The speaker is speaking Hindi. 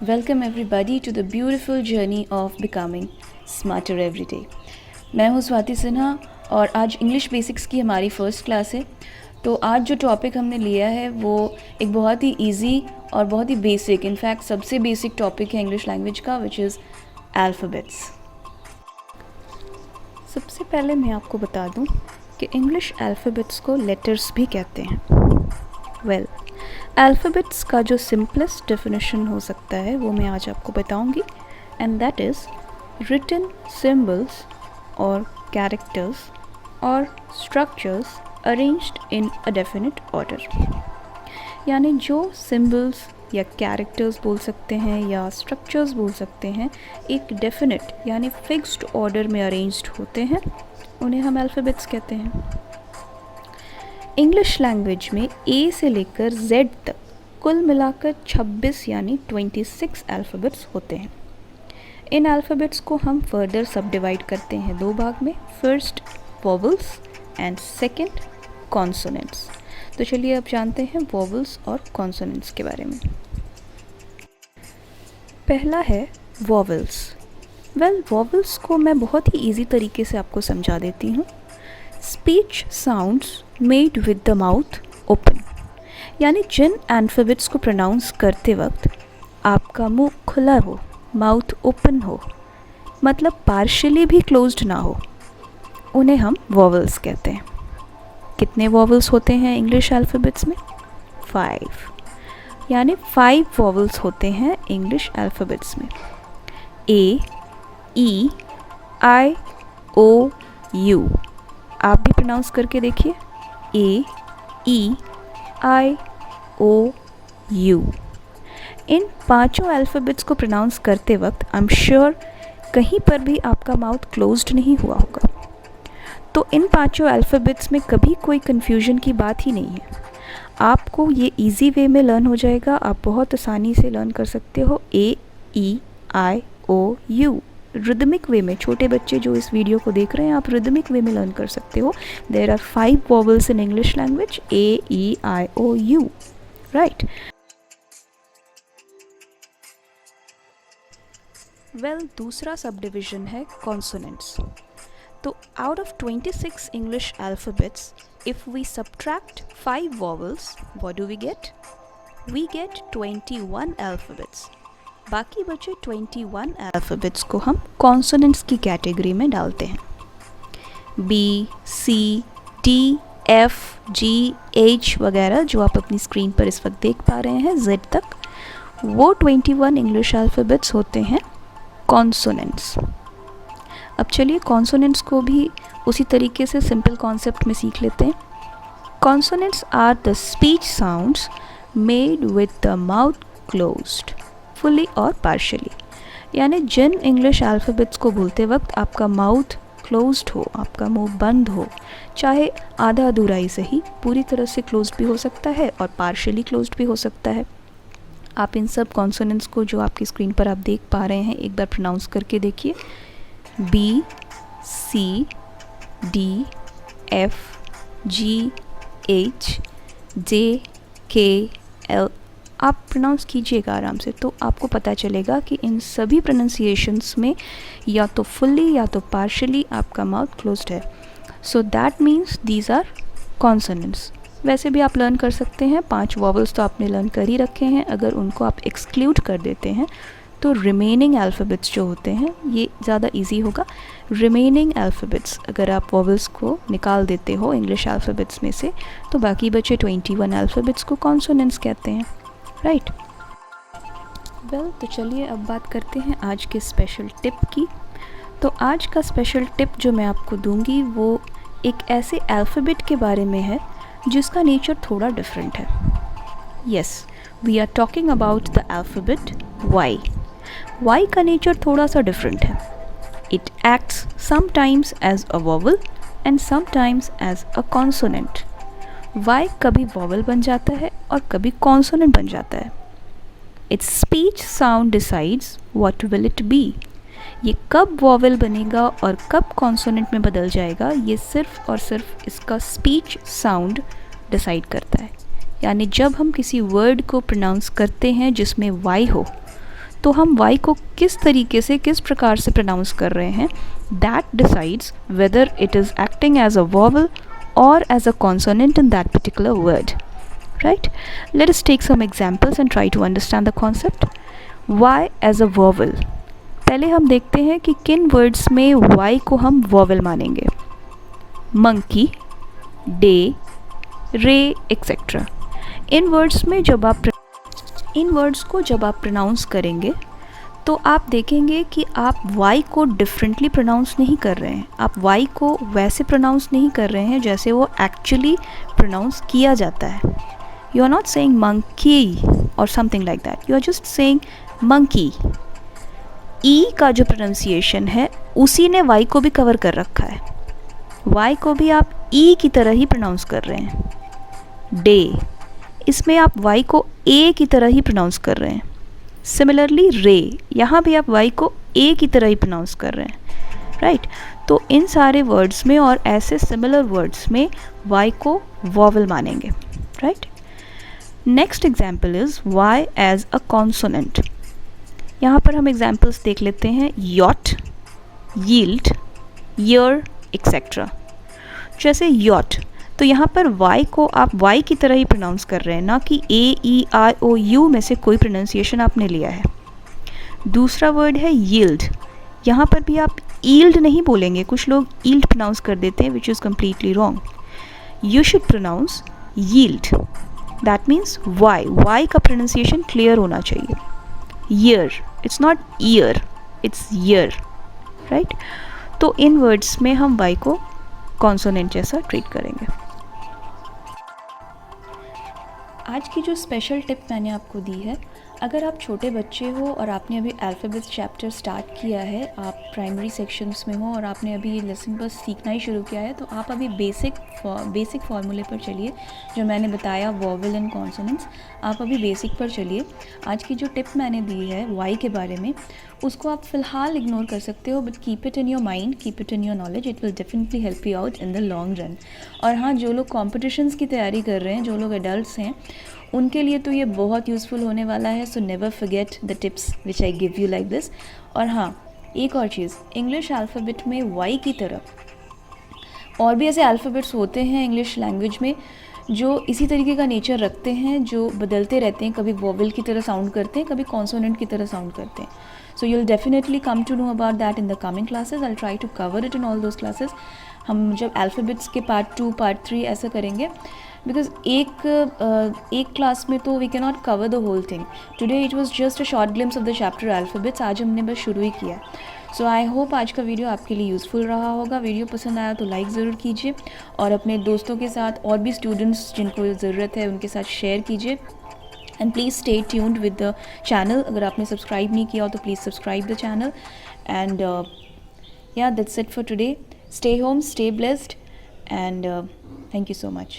Welcome everybody to the beautiful journey of becoming smarter every day. मैं हूँ स्वाति सिन्हा और आज इंग्लिश बेसिक्स की हमारी फर्स्ट क्लास है। तो आज जो टॉपिक हमने लिया है वो एक बहुत ही इजी और बहुत ही बेसिक, इनफैक्ट सबसे बेसिक टॉपिक है इंग्लिश लैंग्वेज का, विच इज़ अल्फ़ाबेट्स। सबसे पहले मैं आपको बता दूं कि इंग्लिश अल्फ़ाबेट्स को लेटर्स भी कहते हैं। अल्फ़ाबेट्स का जो सिंपलेस्ट डेफिनेशन हो सकता है वो मैं आज आपको बताऊंगी, and that is written symbols और कैरेक्टर्स और structures arranged in a definite order. यानी जो सिम्बल्स या कैरेक्टर्स बोल सकते हैं या स्ट्रक्चर्स बोल सकते हैं, एक डेफिनेट यानी फिक्स्ड ऑर्डर में अरेंज्ड होते हैं, उन्हें हम अल्फ़ाबेट्स कहते हैं। इंग्लिश लैंग्वेज में ए से लेकर जेड तक कुल मिलाकर 26 यानी 26 अल्फ़ाबेट्स होते हैं। इन अल्फ़ाबेट्स को हम फर्दर सब डिवाइड करते हैं दो भाग में, first vowels and second consonants. तो चलिए अब जानते हैं वॉवल्स और कॉन्सोनेंट्स के बारे में। पहला है वॉवल्स। वॉवल्स को मैं बहुत ही इजी तरीके से आपको समझा देती हूँ। Speech sounds made with the mouth open, यानी जिन अल्फ़ाबेट्स को प्रोनाउंस करते वक्त आपका मुंह खुला हो, माउथ ओपन हो, मतलब पार्शियली भी क्लोज्ड ना हो, उन्हें हम वॉवल्स कहते हैं। कितने वॉवल्स होते हैं इंग्लिश अल्फ़ाबेट्स में? 5, यानी 5 वॉवल्स होते हैं इंग्लिश अल्फ़ाबेट्स में। ए, ई, आई, ओ, यू। आप भी प्रोनाउंस करके देखिए, ए, ई, आई, ओ, यू। इन पांचों अल्फ़ाबेट्स को प्रोनाउंस करते वक्त आई एम श्योर कहीं पर भी आपका माउथ क्लोज्ड नहीं हुआ होगा। तो इन पांचों अल्फ़ाबेट्स में कभी कोई कन्फ्यूजन की बात ही नहीं है। आपको ये इजी वे में लर्न हो जाएगा, आप बहुत आसानी से लर्न कर सकते हो। ए, E, I, O, you rhythmic वे में। छोटे बच्चे जो इस वीडियो को देख रहे हैं, आप रिदमिक वे में लर्न कर सकते हो। There are 5 vowels in English language, A, E, I, O, U, right. दूसरा सब डिविजन है कॉन्सोनेंट्स। तो out of 26 English alphabets, if we subtract 5 vowels, what do we get? We get 21 alphabets. बाकी बचे 21 अल्फ़ाबेट्स को हम कॉन्सोनेंट्स की कैटेगरी में डालते हैं। बी, सी, डी, एफ, जी, एच वगैरह जो आप अपनी स्क्रीन पर इस वक्त देख पा रहे हैं, जेड तक, वो 21 इंग्लिश अल्फ़ाबेट्स होते हैं कॉन्सोनेंट्स। अब चलिए कॉन्सोनेंट्स को भी उसी तरीके से सिंपल कॉन्सेप्ट में सीख लेते हैं। Consonants are the speech sounds made with the mouth closed, fully और पार्शियली। यानी जिन इंग्लिश अल्फ़ाबेट्स को बोलते वक्त आपका माउथ क्लोज्ड हो, आपका मुंह बंद हो, चाहे आधा अधूरा ही सही, पूरी तरह से क्लोज्ड भी हो सकता है और पार्शियली क्लोज्ड भी हो सकता है। आप इन सब कॉन्सोनेंट्स को जो आपकी स्क्रीन पर आप देख पा रहे हैं एक बार प्रोनाउंस करके देखिए। बी, सी, डी, एफ, जी, एच, जे, के, एल। आप प्रोनाउंस कीजिएगा आराम से, तो आपको पता चलेगा कि इन सभी प्रोनाउंसिएशंस में या तो फुल्ली या तो पार्शियली आपका माउथ क्लोज्ड है। So that means these are consonants. वैसे भी आप लर्न कर सकते हैं, 5 वॉवल्स तो आपने लर्न कर ही रखे हैं। अगर उनको आप एक्सक्लूड कर देते हैं तो रिमेनिंग अल्फ़ाबेट्स जो होते हैं, ये ज़्यादा इजी होगा। रिमेनिंग अल्फ़ाबेट्स अगर आप वॉवल्स को निकाल देते हो इंग्लिश अल्फ़ाबेट्स में से, तो बाकी बचे 21 अल्फ़ाबेट्स को कॉन्सोनेंट्स कहते हैं, राइट। तो चलिए अब बात करते हैं आज के स्पेशल टिप की। तो आज का स्पेशल टिप जो मैं आपको दूंगी वो एक ऐसे अल्फ़ाबेट के बारे में है जिसका नेचर थोड़ा डिफरेंट है। Yes, we are talking about the alphabet Y. Y का नेचर थोड़ा सा डिफरेंट है। It acts sometimes as a vowel and sometimes as a consonant. Y कभी वॉवल बन जाता है और कभी कॉन्सोनेंट बन जाता है। Its speech sound decides what will it be. ये कब वॉवल बनेगा और कब कॉन्सोनेंट में बदल जाएगा, ये सिर्फ और सिर्फ इसका स्पीच साउंड डिसाइड करता है। यानी जब हम किसी वर्ड को प्रोनाउंस करते हैं जिसमें वाई हो, तो हम y को किस तरीके से, किस प्रकार से प्रोनाउंस कर रहे हैं, that decides whether it is acting as a vowel or as a consonant in that particular word. Right? Let us take some examples and try to understand the concept. Y as a vowel. पहले हम देखते हैं कि किन वर्ड्स में y को हम vowel मानेंगे. Monkey, day, ray, etc. इन वर्ड्स को जब आप प्रोनाउंस करेंगे तो आप देखेंगे कि आप y को डिफरेंटली प्रोनाउंस नहीं कर रहे हैं. आप y को वैसे प्रोनाउंस नहीं कर रहे हैं जैसे वो एक्चुअली प्रोनाउंस किया जाता है. You are not saying monkey और something like that, you are just saying monkey. E का जो प्रोनाउंसिएशन है उसी ने y को भी कवर कर रखा है. y को भी आप ई की तरह ही प्रोनाउंस कर रहे हैं. डे, इसमें आप y को a की तरह ही प्रोनाउंस कर रहे हैं. सिमिलरली रे, यहाँ भी आप y को a की तरह ही प्रोनाउंस कर रहे हैं. राइट? तो इन सारे वर्ड्स में और ऐसे सिमिलर वर्ड्स में y को वॉवल मानेंगे. Right? Next example is y as a consonant. यहाँ पर हम एग्जाम्पल्स देख लेते हैं. Yacht, yield, year, etcetera. जैसे यॉट, तो यहाँ पर y को आप y की तरह ही प्रोनाउंस कर रहे हैं, ना कि a, e, i, o, u में से कोई प्रोनाउंसिएशन आपने लिया है. दूसरा वर्ड है यील्ड. यहाँ पर भी आप ईल्ड नहीं बोलेंगे, कुछ लोग ईल्ड प्रोनाउंस कर देते हैं, which is completely wrong. You should pronounce yield. That means y का प्रोनाउंसिएशन क्लियर होना चाहिए. Year, it's not year, it's year. Right? तो इन वर्ड्स में हम y को कॉन्सोनेंट जैसा ट्रीट करेंगे. आज की जो स्पेशल टिप मैंने आपको दी है, अगर आप छोटे बच्चे हो और आपने अभी अल्फ़ाबेट्स चैप्टर स्टार्ट किया है, आप प्राइमरी सेक्शंस में हो और आपने अभी ये लेसन बस सीखना ही शुरू किया है, तो आप अभी बेसिक फार्मूले पर चलिए. जो मैंने बताया वॉवल एंड कॉन्सोनेंट्स, आप अभी बेसिक पर चलिए. आज की जो टिप मैंने दी है वाई के बारे में, उसको आप फ़िलहाल इग्नोर कर सकते हो, but keep it in your mind, keep it in your knowledge. It will definitely help you out in the long run. और हाँ, जो लोग कॉम्पिटिशन्स की तैयारी कर रहे हैं, जो लोग एडल्ट्स हैं, उनके लिए तो ये बहुत यूज़फुल होने वाला है. So never forget the tips which I give you like this. और हाँ, एक और चीज़, इंग्लिश अल्फ़ाबेट में वाई की तरह और भी ऐसे अल्फ़ाबेट्स होते हैं इंग्लिश लैंग्वेज में जो इसी तरीके का नेचर रखते हैं, जो बदलते रहते हैं. कभी वोवल की तरह साउंड करते हैं, कभी कॉन्सोनेंट की तरह साउंड करते हैं. So you will definitely come to know about that in the coming classes. I will try to cover it in all those classes. हम जब अल्फ़ाबेट्स के पार्ट 2, पार्ट 3 ऐसा करेंगे, बिकॉज एक क्लास में तो we can not cover the whole thing. Today it was just a short glimpse of the chapter alphabets. आज हमने बस शुरू ही किया. सो आई होप आज का वीडियो आपके लिए यूज़फुल रहा होगा. वीडियो पसंद आया तो लाइक ज़रूर कीजिए और अपने दोस्तों के साथ और भी स्टूडेंट्स जिनको ज़रूरत है उनके साथ शेयर कीजिए. And please stay tuned with the channel. अगर आपने सब्सक्राइब नहीं किया हो तो please subscribe the channel. And yeah, that's it for today. Stay home, stay blessed, and thank you so much.